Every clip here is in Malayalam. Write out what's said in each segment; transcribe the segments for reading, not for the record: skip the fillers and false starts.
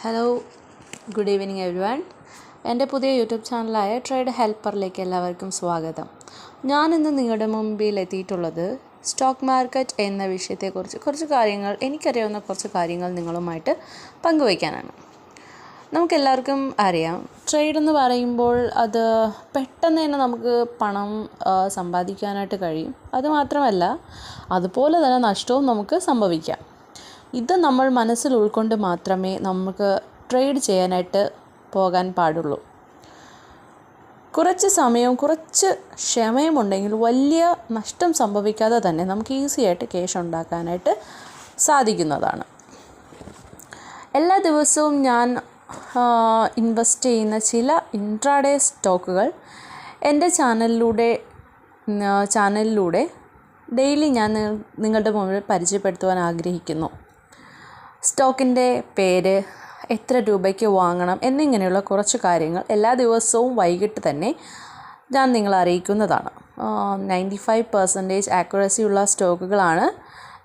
Hello, good evening every one. എൻ്റെ പുതിയ യൂട്യൂബ് ചാനലായ ട്രേഡ് ഹെൽപ്പറിലേക്ക് എല്ലാവർക്കും സ്വാഗതം. ഞാനിന്ന് നിങ്ങളുടെ മുമ്പിൽ എത്തിയിട്ടുള്ളത് സ്റ്റോക്ക് മാർക്കറ്റ് എന്ന വിഷയത്തെക്കുറിച്ച് എനിക്കറിയാവുന്ന കുറച്ച് കാര്യങ്ങൾ നിങ്ങളുമായിട്ട് പങ്കുവയ്ക്കാനാണ്. നമുക്കെല്ലാവർക്കും അറിയാം, ട്രേഡ് എന്ന് പറയുമ്പോൾ അത് പെട്ടെന്ന് തന്നെ നമുക്ക് പണം സമ്പാദിക്കാനായിട്ട് കഴിയും. അതുമാത്രമല്ല, അതുപോലെ തന്നെ നഷ്ടവും നമുക്ക് സംഭവിക്കാം. ഇത് നമ്മൾ മനസ്സിൽ ഉൾക്കൊണ്ട് മാത്രമേ നമുക്ക് ട്രേഡ് ചെയ്യാനായിട്ട് പോകാൻ പാടുള്ളൂ. കുറച്ച് സമയവും കുറച്ച് ക്ഷമയുമുണ്ടെങ്കിൽ വലിയ നഷ്ടം സംഭവിക്കാതെ തന്നെ നമുക്ക് ഈസിയായിട്ട് ക്യാഷ് ഉണ്ടാക്കാനായിട്ട് സാധിക്കുന്നതാണ്. എല്ലാ ദിവസവും ഞാൻ ഇൻവെസ്റ്റ് ചെയ്യുന്ന ചില ഇൻട്രാഡേ സ്റ്റോക്കുകൾ എൻ്റെ ചാനലിലൂടെ ഡെയിലി ഞാൻ നിങ്ങളുടെ മുമ്പിൽ പരിചയപ്പെടുത്തുവാൻ ആഗ്രഹിക്കുന്നു. സ്റ്റോക്കിൻ്റെ പേര്, എത്ര രൂപയ്ക്ക് വാങ്ങണം എന്നിങ്ങനെയുള്ള കുറച്ച് കാര്യങ്ങൾ എല്ലാ ദിവസവും വൈകിട്ട് തന്നെ ഞാൻ നിങ്ങളെ അറിയിക്കുന്നതാണ്. 95% ആക്യുറസി ഉള്ള സ്റ്റോക്കുകളാണ്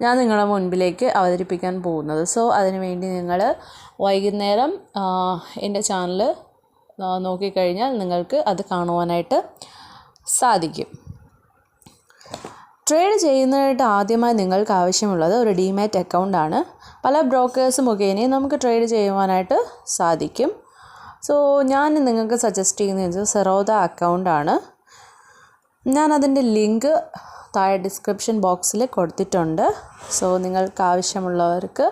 ഞാൻ നിങ്ങളുടെ മുൻപിലേക്ക് അവതരിപ്പിക്കാൻ പോകുന്നത്. സോ അതിനുവേണ്ടി നിങ്ങൾ വൈകുന്നേരം എൻ്റെ ചാനൽ നോക്കിക്കഴിഞ്ഞാൽ നിങ്ങൾക്ക് അത് കാണുവാനായിട്ട് സാധിക്കും. ട്രേഡ് ചെയ്യുന്നതിനായിട്ട് ആദ്യമായി നിങ്ങൾക്ക് ആവശ്യമുള്ളത് ഒരു ഡിമാറ്റ് അക്കൗണ്ടാണ്. പല ബ്രോക്കേഴ്സ് മുഖേനയും നമുക്ക് ട്രേഡ് ചെയ്യുവാനായിട്ട് സാധിക്കും. സോ ഞാൻ നിങ്ങൾക്ക് സജസ്റ്റ് ചെയ്യുന്നത് സെറോദ അക്കൗണ്ടാണ്. ഞാൻ അതിൻ്റെ ലിങ്ക് താഴെ ഡിസ്ക്രിപ്ഷൻ ബോക്സിൽ കൊടുത്തിട്ടുണ്ട്. സോ നിങ്ങൾക്ക് ആവശ്യമുള്ളവർക്ക്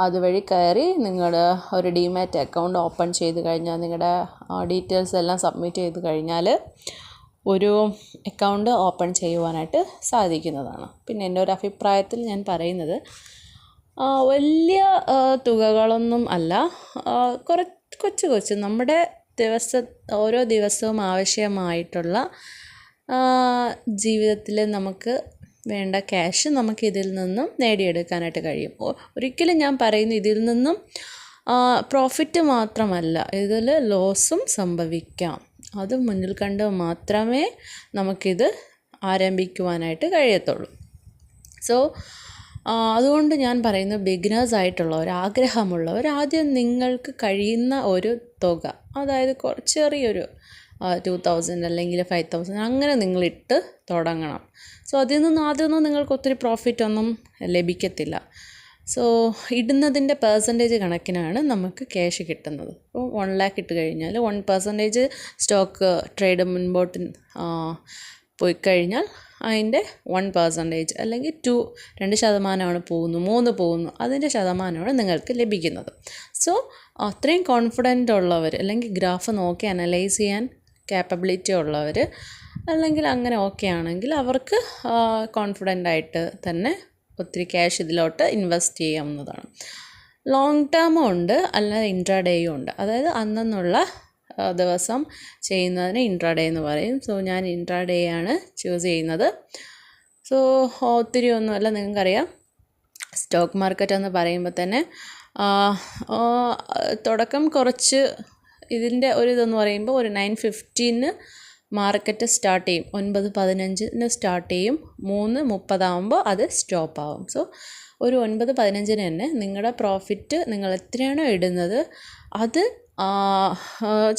അതുവഴി കയറി നിങ്ങളുടെ ഒരു ഡിമാറ്റ് അക്കൗണ്ട് ഓപ്പൺ ചെയ്ത് കഴിഞ്ഞാൽ, നിങ്ങളുടെ ഡീറ്റെയിൽസ് എല്ലാം സബ്മിറ്റ് ചെയ്ത് കഴിഞ്ഞാൽ ഒരു അക്കൗണ്ട് ഓപ്പൺ ചെയ്യുവാനായിട്ട് സാധിക്കുന്നതാണ്. പിന്നെ എൻ്റെ ഒരു അഭിപ്രായത്തിൽ ഞാൻ പറയുന്നത്, വലിയ തുകകളൊന്നും അല്ല, കൊച്ചു നമ്മുടെ ഓരോ ദിവസവും ആവശ്യമായിട്ടുള്ള ജീവിതത്തിൽ നമുക്ക് വേണ്ട ക്യാഷ് നമുക്ക് ഇതിൽ നിന്നും നേടിയെടുക്കാനായിട്ട് കഴിയും. ഒരിക്കലും ഞാൻ പറയുന്നു ഇതിൽ നിന്നും പ്രോഫിറ്റ് മാത്രമല്ല, ഇതിൽ ലോസും സംഭവിക്കാം. അത് മുന്നിൽ കണ്ട് മാത്രമേ നമുക്കിത് ആരംഭിക്കുവാനായിട്ട് കഴിയത്തുള്ളൂ. സോ അതുകൊണ്ട് ഞാൻ പറയുന്നു, ബിഗിനേഴ്സ് ആയിട്ടുള്ളവർ, ആഗ്രഹമുള്ളവർ ആദ്യം നിങ്ങൾക്ക് കഴിയുന്ന ഒരു തുക, അതായത് ചെറിയൊരു 2000 അല്ലെങ്കിൽ 5000 അങ്ങനെ നിങ്ങളിട്ട് തുടങ്ങണം. സോ അതിൽ നിന്ന് ആദ്യമൊന്നും നിങ്ങൾക്ക് ഒത്തിരി പ്രോഫിറ്റ് ഒന്നും ലഭിക്കത്തില്ല. സോ ഇടുന്നതിൻ്റെ പെർസെൻറ്റേജ് കണക്കിനാണ് നമുക്ക് ക്യാഷ് കിട്ടുന്നത്. ഇപ്പോൾ 1 lakh ഇട്ട് കഴിഞ്ഞാൽ 1% സ്റ്റോക്ക് ട്രേഡ് മുൻപോട്ട് പോയി കഴിഞ്ഞാൽ അതിൻ്റെ 1% അല്ലെങ്കിൽ 2% പോകുന്നു, 3 പോകുന്നു, അതിൻ്റെ ശതമാനമാണ് നിങ്ങൾക്ക് ലഭിക്കുന്നത്. സോ അത്രയും കോൺഫിഡൻ്റ് ഉള്ളവർ, അല്ലെങ്കിൽ ഗ്രാഫ് നോക്കി അനലൈസ് ചെയ്യാൻ ക്യാപ്പബിലിറ്റി ഉള്ളവർ, അല്ലെങ്കിൽ അങ്ങനെ ഓക്കെ ആണെങ്കിൽ അവർക്ക് കോൺഫിഡൻ്റ് ആയിട്ട് തന്നെ ഒത്തിരി ക്യാഷ് ഇതിലോട്ട് ഇൻവെസ്റ്റ് ചെയ്യാവുന്നതാണ്. ലോങ് ടേമും ഉണ്ട്, അല്ലാതെ ഇൻട്രാഡേയും ഉണ്ട്. അതായത് അന്നുള്ള ദിവസം ചെയ്യുന്നതിന് ഇൻട്രാഡേ എന്ന് പറയും. സോ ഞാൻ ഇൻട്രാഡേ ആണ് ചൂസ് ചെയ്യുന്നത്. സോ ഒത്തിരി ഒന്നുമല്ല, നിങ്ങൾക്കറിയാം സ്റ്റോക്ക് മാർക്കറ്റ് എന്ന് പറയുമ്പോൾ തന്നെ തുടക്കം കുറച്ച് ഇതിൻ്റെ ഇതെന്ന് പറയുമ്പോൾ ഒരു 9:15 മാർക്കറ്റ് സ്റ്റാർട്ട് ചെയ്യും, 9:15 സ്റ്റാർട്ട് ചെയ്യും, 3:30 അത് സ്റ്റോപ്പ് ആവും. സോ ഒരു 9:15 തന്നെ നിങ്ങളുടെ പ്രോഫിറ്റ് നിങ്ങൾ എത്രയാണോ ഇടുന്നത് അത്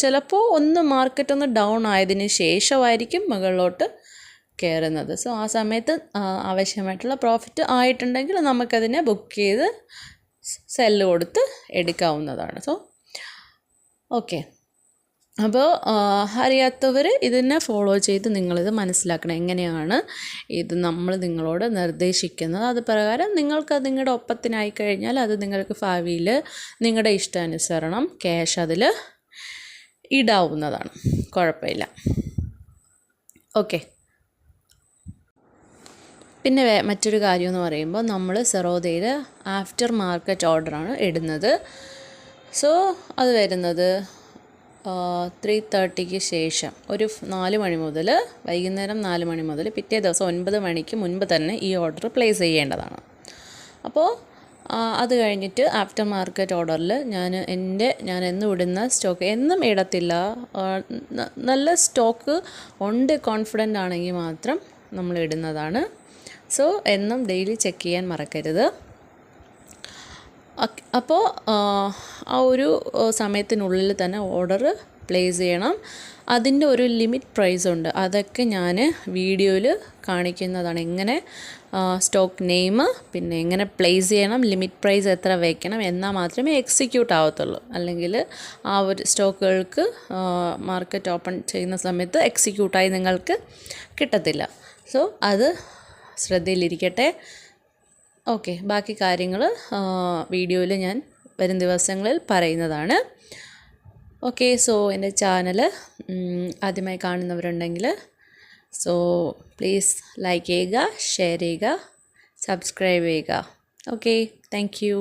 ചിലപ്പോൾ മാർക്കറ്റ് ഒന്ന് ഡൗൺ ആയതിന് ശേഷമായിരിക്കും മുകളിലോട്ട് കയറുന്നത്. സോ ആ സമയത്ത് ആവശ്യമായിട്ടുള്ള പ്രോഫിറ്റ് ആയിട്ടുണ്ടെങ്കിൽ നമുക്കതിനെ ബുക്ക് ചെയ്ത് സെല്ല് കൊടുത്ത് എടുക്കാവുന്നതാണ്. സോ ഓക്കെ, അപ്പോൾ അറിയാത്തവർ ഇതിനെ ഫോളോ ചെയ്ത് നിങ്ങളിത് മനസ്സിലാക്കണം. എങ്ങനെയാണ് ഇത് നമ്മൾ നിങ്ങളോട് നിർദ്ദേശിക്കുന്നത്, അത് പ്രകാരം നിങ്ങൾക്ക് നിങ്ങളുടെ ഒപ്പത്തിനായി കഴിഞ്ഞാൽ അത് നിങ്ങൾക്ക് ഭാവിയിൽ നിങ്ങളുടെ ഇഷ്ടാനുസരണം ക്യാഷ് അതിൽ ഇടാവുന്നതാണ്, കുഴപ്പമില്ല. ഓക്കെ, പിന്നെ മറ്റൊരു കാര്യം എന്ന് പറയുമ്പോൾ നമ്മൾ സെറോദയിൽ ആഫ്റ്റർ മാർക്കറ്റ് ഓർഡറാണ് ഇടുന്നത്. സോ അത് വരുന്നത് 3:30 ശേഷം ഒരു 4 മണി മുതൽ, വൈകുന്നേരം 4 മണി മുതൽ പിറ്റേ ദിവസം 9 മണിക്ക് മുൻപ് തന്നെ ഈ ഓർഡർ പ്ലേസ് ചെയ്യേണ്ടതാണ്. അപ്പോൾ അത് കഴിഞ്ഞിട്ട് ആഫ്റ്റർ മാർക്കറ്റ് ഓർഡറിൽ ഞാൻ എന്നും ഇടുന്ന സ്റ്റോക്ക് എന്നും ഇടത്തില്ല. നല്ല സ്റ്റോക്ക് ഉണ്ട്, കോൺഫിഡൻ്റ് ആണെങ്കിൽ മാത്രം നമ്മൾ ഇടുന്നതാണ്. സോ എന്നും ഡെയിലി ചെക്ക് ചെയ്യാൻ മറക്കരുത്. അപ്പോൾ ആ ഒരു സമയത്തിനുള്ളിൽ തന്നെ ഓർഡർ പ്ലേസ് ചെയ്യണം. അതിൻ്റെ ഒരു ലിമിറ്റ് പ്രൈസ് ഉണ്ട്, അതൊക്കെ ഞാൻ വീഡിയോയിൽ കാണിക്കുന്നതാണ്. എങ്ങനെ സ്റ്റോക്ക് നെയിം, പിന്നെ എങ്ങനെ പ്ലേസ് ചെയ്യണം, ലിമിറ്റ് പ്രൈസ് എത്ര വയ്ക്കണം, എന്നാൽ മാത്രമേ എക്സിക്യൂട്ട് ആവത്തുള്ളൂ. അല്ലെങ്കിൽ ആ ഒരു സ്റ്റോക്കുകൾക്ക് മാർക്കറ്റ് ഓപ്പൺ ചെയ്യുന്ന സമയത്ത് എക്സിക്യൂട്ടായി നിങ്ങൾക്ക് കിട്ടത്തില്ല. സോ അത് ശ്രദ്ധയിലിരിക്കട്ടെ. ഓക്കെ, ബാക്കി കാര്യങ്ങൾ വീഡിയോയിൽ ഞാൻ വരും ദിവസങ്ങളിൽ പറയുന്നതാണ്. ഓക്കെ, സോ എൻ്റെ ചാനൽ ആദ്യമായി കാണുന്നവരുണ്ടെങ്കിൽ പ്ലീസ് ലൈക്ക് ചെയ്യുക, ഷെയർ ചെയ്യുക, സബ്സ്ക്രൈബ് ചെയ്യുക. Okay, thank you.